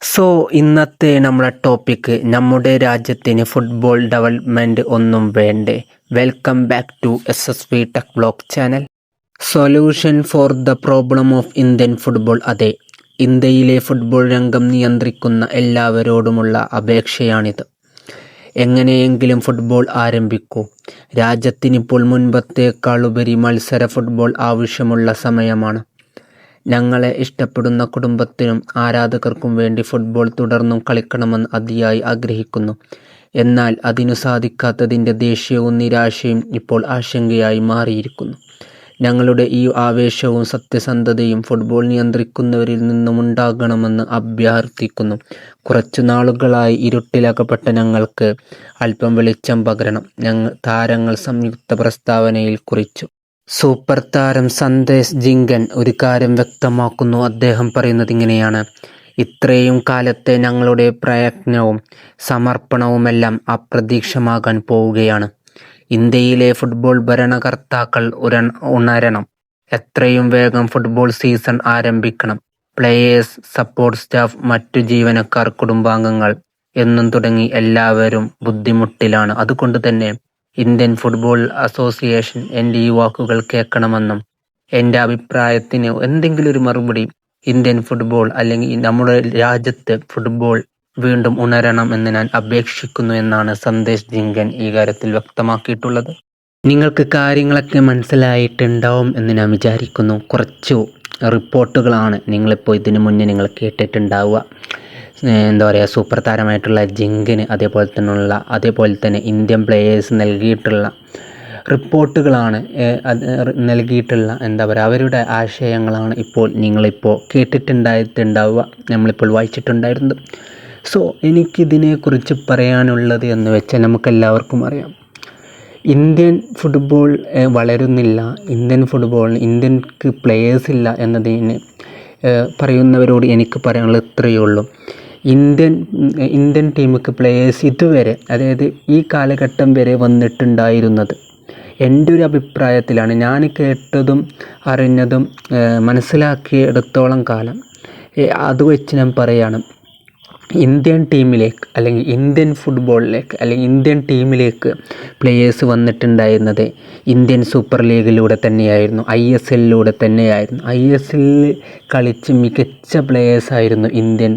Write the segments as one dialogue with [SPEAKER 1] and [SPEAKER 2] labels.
[SPEAKER 1] So ഇന്നത്തെ നമ്മുടെ topic നമ്മുടെ രാജ്യത്തിന് ഫുട്ബോൾ ഡെവലപ്മെൻറ്റ് ഒന്നും വേണ്ടേ. Welcome back to SSV tech blog channel. Solution for the problem of Indian football. അതെ, ഇന്ത്യയിലെ ഫുട്ബോൾ രംഗം നിയന്ത്രിക്കുന്ന എല്ലാവരോടുമുള്ള അപേക്ഷയാണിത്. എങ്ങനെയെങ്കിലും ഫുട്ബോൾ ആരംഭിക്കൂ. രാജ്യത്തിനിപ്പോൾ മുൻപത്തേക്കാളുപരി മത്സര ഫുട്ബോൾ ആവശ്യമുള്ള സമയമാണ്. ഞങ്ങളെ ഇഷ്ടപ്പെടുന്ന കുടുംബത്തിനും ആരാധകർക്കും വേണ്ടി ഫുട്ബോൾ തുടർന്നും കളിക്കണമെന്ന് അതിയായി ആഗ്രഹിക്കുന്നു. എന്നാൽ അതിനു സാധിക്കാത്തതിൻ്റെ ദേഷ്യവും നിരാശയും ഇപ്പോൾ ആശങ്കയായി മാറിയിരിക്കുന്നു. ഞങ്ങളുടെ ഈ ആവേശവും സത്യസന്ധതയും ഫുട്ബോൾ നിയന്ത്രിക്കുന്നവരിൽ നിന്നുമുണ്ടാകണമെന്ന് അഭ്യർത്ഥിക്കുന്നു. കുറച്ചു നാളുകളായി ഇരുട്ടിലകപ്പെട്ട ഞങ്ങൾക്ക് അല്പം വെളിച്ചം പകരണം, താരങ്ങൾ സംയുക്ത പ്രസ്താവനയിൽ കുറിച്ചു. സൂപ്പർ താരം സന്ദേശ് ജിങ്കൻ ഒരു കാര്യം വ്യക്തമാക്കുന്നു. അദ്ദേഹം പറയുന്നത് ഇങ്ങനെയാണ്: ഇത്രയും കാലത്തെ ഞങ്ങളുടെ പ്രയത്നവും സമർപ്പണവുമെല്ലാം അപ്രത്യക്ഷമാകാൻ പോവുകയാണ്. ഇന്ത്യയിലെ ഫുട്ബോൾ ഭരണകർത്താക്കൾ ഉണരണം. എത്രയും വേഗം ഫുട്ബോൾ സീസൺ ആരംഭിക്കണം. പ്ലേയേഴ്സ്, സപ്പോർട്ട് സ്റ്റാഫ്, മറ്റു ജീവനക്കാർ, കുടുംബാംഗങ്ങൾ എന്നും തുടങ്ങി എല്ലാവരും ബുദ്ധിമുട്ടിലാണ്. അതുകൊണ്ട് തന്നെ ഇന്ത്യൻ ഫുട്ബോൾ അസോസിയേഷൻ എൻ്റെ ഈ വാക്കുകൾ കേൾക്കണമെന്നും എൻ്റെ അഭിപ്രായത്തിന് എന്തെങ്കിലും ഒരു മറുപടി ഇന്ത്യൻ ഫുട്ബോൾ അല്ലെങ്കിൽ നമ്മുടെ രാജ്യത്ത് ഫുട്ബോൾ വീണ്ടും ഉണരണം എന്ന് ഞാൻ അപേക്ഷിക്കുന്നു എന്നാണ് സന്ദേശ് ജിങ്കൻ ഈ കാര്യത്തിൽ വ്യക്തമാക്കിയിട്ടുള്ളത്. നിങ്ങൾക്ക് കാര്യങ്ങളൊക്കെ മനസ്സിലായിട്ടുണ്ടാവും എന്ന് ഞാൻ വിചാരിക്കുന്നു. കുറച്ചു റിപ്പോർട്ടുകളാണ് നിങ്ങളിപ്പോൾ ഇതിനു മുന്നേ നിങ്ങൾ കേട്ടിട്ടുണ്ടാവുക. എന്താ പറയുക, സൂപ്പർ താരമായിട്ടുള്ള ജിങ്കിന് അതേപോലെ തന്നെ ഇന്ത്യൻ പ്ലേയേഴ്സ് നൽകിയിട്ടുള്ള റിപ്പോർട്ടുകളാണ്, നൽകിയിട്ടുള്ള എന്താ പറയുക അവരുടെ ആശയങ്ങളാണ് നിങ്ങളിപ്പോൾ കേട്ടിട്ടുണ്ടാവുക, നമ്മളിപ്പോൾ വായിച്ചിട്ടുണ്ടായിരുന്നത്. സോ എനിക്കിതിനെക്കുറിച്ച് പറയാനുള്ളത് എന്ന് വെച്ചാൽ നമുക്കെല്ലാവർക്കും അറിയാം, ഇന്ത്യൻ ഫുട്ബോൾ വളരുന്നില്ല, ഇന്ത്യക്ക് പ്ലേയേഴ്സ് ഇല്ല എന്നതിന് പറയുന്നവരോട് എനിക്ക് പറയാനുള്ളത് ഇത്രയേ ഉള്ളൂ. ഇന്ത്യൻ ടീമിക്ക് പ്ലേയേഴ്സ് ഇതുവരെ, അതായത് ഈ കാലഘട്ടം വരെ വന്നിട്ടുണ്ടായിരുന്നത് എൻ്റെ ഒരു അഭിപ്രായത്തിലാണ്, ഞാൻ കേട്ടതും അറിഞ്ഞതും മനസ്സിലാക്കിയെടുത്തോളം കാലം അത് വെച്ച് ഞാൻ പറയുകയാണ്, ഇന്ത്യൻ ടീമിലേക്ക് അല്ലെങ്കിൽ ഇന്ത്യൻ ഫുട്ബോളിലേക്ക് അല്ലെങ്കിൽ ഇന്ത്യൻ ടീമിലേക്ക് പ്ലേയേഴ്സ് വന്നിട്ടുണ്ടായിരുന്നത് ഇന്ത്യൻ സൂപ്പർ ലീഗിലൂടെ തന്നെയായിരുന്നു, ISLലൂടെ തന്നെയായിരുന്നു. ISLൽ കളിച്ച് മികച്ച പ്ലേയേഴ്സായിരുന്നു ഇന്ത്യൻ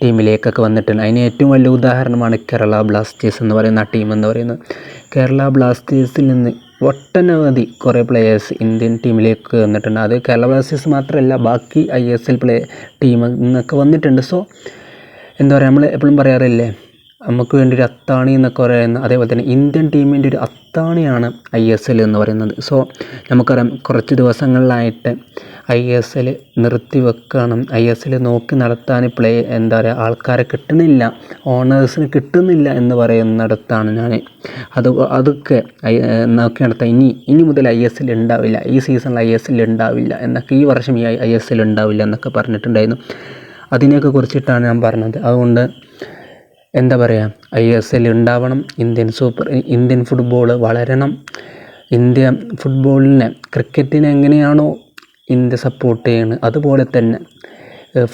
[SPEAKER 1] ടീമിലേക്കൊക്കെ വന്നിട്ടുണ്ട്. അതിന് ഏറ്റവും വലിയ ഉദാഹരണമാണ് കേരള ബ്ലാസ്റ്റേഴ്സ് എന്ന് പറയുന്ന ആ ടീം എന്ന് പറയുന്നത്. കേരള ബ്ലാസ്റ്റേഴ്സിൽ നിന്ന് ഒട്ടനവധി കുറേ പ്ലേയേഴ്സ് ഇന്ത്യൻ ടീമിലേക്ക് വന്നിട്ടുണ്ട്. അത് കേരള ബ്ലാസ്റ്റേഴ്സ് മാത്രമല്ല, ബാക്കി ISL ടീമിൽ നിന്നൊക്കെ വന്നിട്ടുണ്ട്. സോ എന്താ പറയുക, നമ്മൾ എപ്പോഴും പറയാറില്ലേ, നമുക്ക് വേണ്ടി ഒരു അത്താണി എന്നൊക്കെ പറയുന്ന, അതേപോലെ തന്നെ ഇന്ത്യൻ ടീമിൻ്റെ ഒരു അത്താണിയാണ് ISL എന്ന് പറയുന്നത്. സോ നമുക്കറിയാം, കുറച്ച് ദിവസങ്ങളിലായിട്ട് ISL നിർത്തിവെക്കണം, ISL നോക്കി നടത്താൻ എന്താ പറയുക ആൾക്കാരെ കിട്ടുന്നില്ല, ഓണേഴ്സിന് കിട്ടുന്നില്ല എന്ന് പറയുന്നിടത്താണ് ഞാൻ അതൊക്കെ നോക്കി നടത്താൻ ഇനി മുതൽ ISL ഉണ്ടാവില്ല, ഈ സീസണിൽ ISL ഉണ്ടാവില്ല എന്നൊക്കെ, ഈ വർഷം ഈ ISL ഉണ്ടാവില്ല എന്നൊക്കെ പറഞ്ഞിട്ടുണ്ടായിരുന്നു. അതിനെയൊക്കെ കുറിച്ചിട്ടാണ് ഞാൻ പറഞ്ഞത്. അതുകൊണ്ട് എന്താ പറയുക, ISL ഉണ്ടാവണം, ഇന്ത്യൻ ഫുട്ബോൾ വളരണം. ഇന്ത്യ ഫുട്ബോളിനെ, ക്രിക്കറ്റിനെ എങ്ങനെയാണോ ഇന്ത്യ സപ്പോർട്ട് ചെയ്യുന്നത്, അതുപോലെ തന്നെ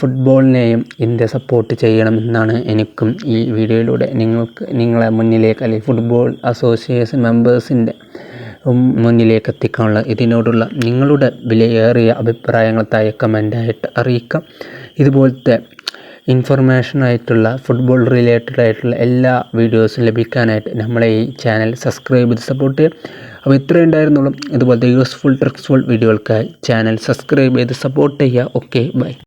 [SPEAKER 1] ഫുട്ബോളിനെയും ഇന്ത്യ സപ്പോർട്ട് ചെയ്യണമെന്നാണ് എനിക്കും ഈ വീഡിയോയിലൂടെ നിങ്ങളെ മുന്നിലേക്ക്, അല്ലെങ്കിൽ ഫുട്ബോൾ അസോസിയേഷൻ മെമ്പേഴ്സിൻ്റെ മുന്നിലേക്ക് എത്തിക്കാനുള്ള ഇതിനോടുള്ള നിങ്ങളുടെ വിലയേറിയ അഭിപ്രായങ്ങൾ താഴെ കമൻ്റായിട്ട് അറിയിക്കാം. ഇതുപോലത്തെ ഇൻഫർമേഷനായിട്ടുള്ള ഫുട്ബോൾ റിലേറ്റഡ് ആയിട്ടുള്ള എല്ലാ വീഡിയോസും ലഭിക്കാനായിട്ട് നമ്മളെ ഈ ചാനൽ സബ്സ്ക്രൈബ് ചെയ്ത് സപ്പോർട്ട് ചെയ്യുക. അപ്പോൾ ഇത്രയേ ഉണ്ടായിരുന്നുള്ളൂ. ഇതുപോലത്തെ യൂസ്ഫുൾ ട്രിക്സ്ഫുൾ വീഡിയോകൾക്കായി ചാനൽ സബ്സ്ക്രൈബ് ചെയ്ത് സപ്പോർട്ട് ചെയ്യുക. Okay, by.